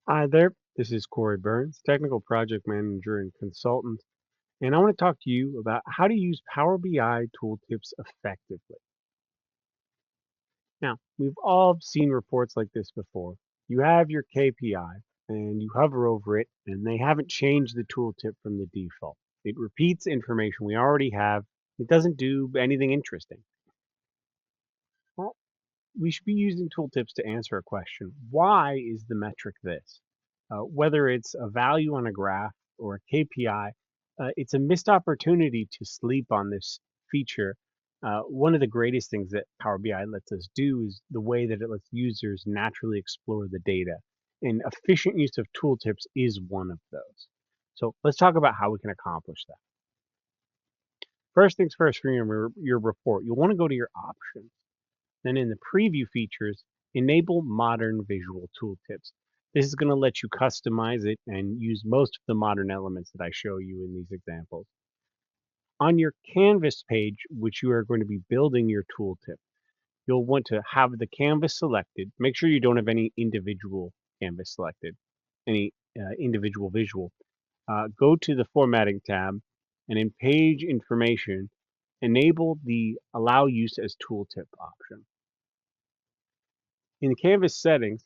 Hi there, this is Corey Burns, Technical Project Manager and Consultant, and I want to talk to you about how to use Power BI tooltips effectively. Now, we've all seen reports like this before. You have your KPI and you hover over it, and they haven't changed the tooltip from the default. It repeats information we already have, it doesn't do anything interesting. Well, we should be using tooltips to answer a question. Why is the metric this? Whether it's a value on a graph or a KPI, it's a missed opportunity to sleep on this feature. One of the greatest things that Power BI lets us do is the way that it lets users naturally explore the data. And efficient use of tooltips is one of those. So let's talk about how we can accomplish that. First things first, for your report, you'll want to go to your options. Then in the preview features, enable modern visual tooltips. This is going to let you customize it and use most of the modern elements that I show you in these examples. On your Canvas page, which you are going to be building your tooltip, you'll want to have the canvas selected. Make sure you don't have any individual canvas selected, any individual visual. Go to the formatting tab and in page information, enable the allow use as tooltip option. In Canvas settings,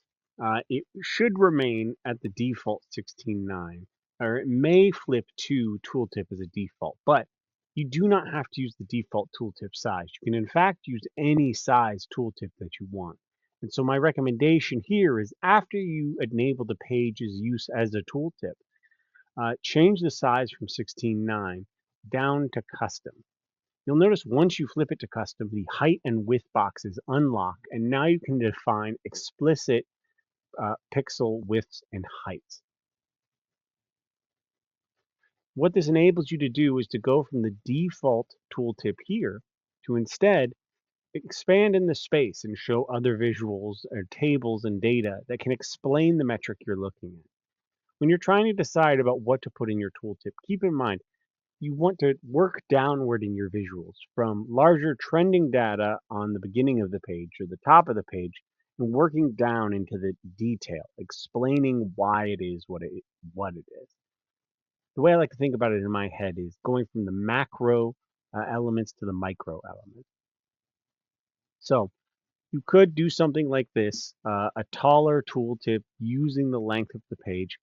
it should remain at the default 16:9, or it may flip to tooltip as a default, but you do not have to use the default tooltip size. You can, in fact, use any size tooltip that you want. And so my recommendation here is after you enable the page's use as a tooltip, change the size from 16:9 down to custom. You'll notice once you flip it to custom, the height and width boxes unlock, and now you can define explicit pixel widths and heights. What this enables you to do is to go from the default tooltip here to instead expand in the space and show other visuals or tables and data that can explain the metric you're looking at. When you're trying to decide about what to put in your tooltip, keep in mind you want to work downward in your visuals from larger trending data on the beginning of the page or the top of the page and working down into the detail, explaining why it is what it is. The way I like to think about it in my head is going from the macro elements to the micro elements. So you could do something like this, a taller tooltip using the length of the page.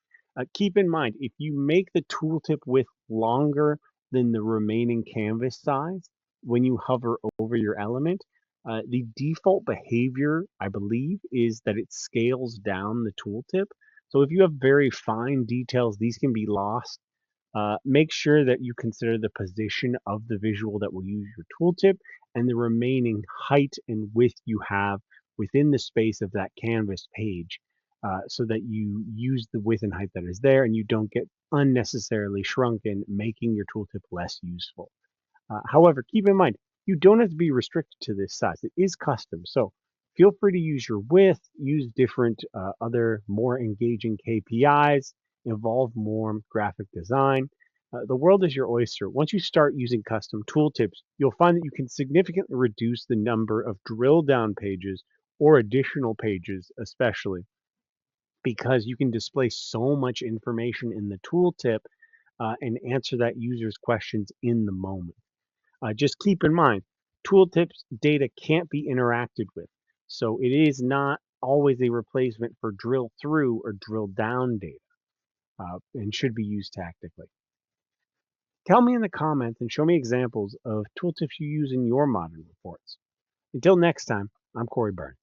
Keep in mind, if you make the tooltip width longer than the remaining canvas size, when you hover over your element, the default behavior, I believe, is that it scales down the tooltip. So if you have very fine details, these can be lost. Make sure that you consider the position of the visual that will use your tooltip and the remaining height and width you have within the space of that canvas page so that you use the width and height that is there and you don't get unnecessarily shrunken, making your tooltip less useful. However, keep in mind, you don't have to be restricted to this size. It is custom. So feel free to use your width, use different other more engaging KPIs, involve more graphic design. The world is your oyster. Once you start using custom tooltips, you'll find that you can significantly reduce the number of drill down pages or additional pages, especially because you can display so much information in the tooltip and answer that user's questions in the moment. Just keep in mind, tooltips data can't be interacted with. So it is not always a replacement for drill through or drill down data and should be used tactically. Tell me in the comments and show me examples of tooltips you use in your modern reports. Until next time, I'm Corey Byrne.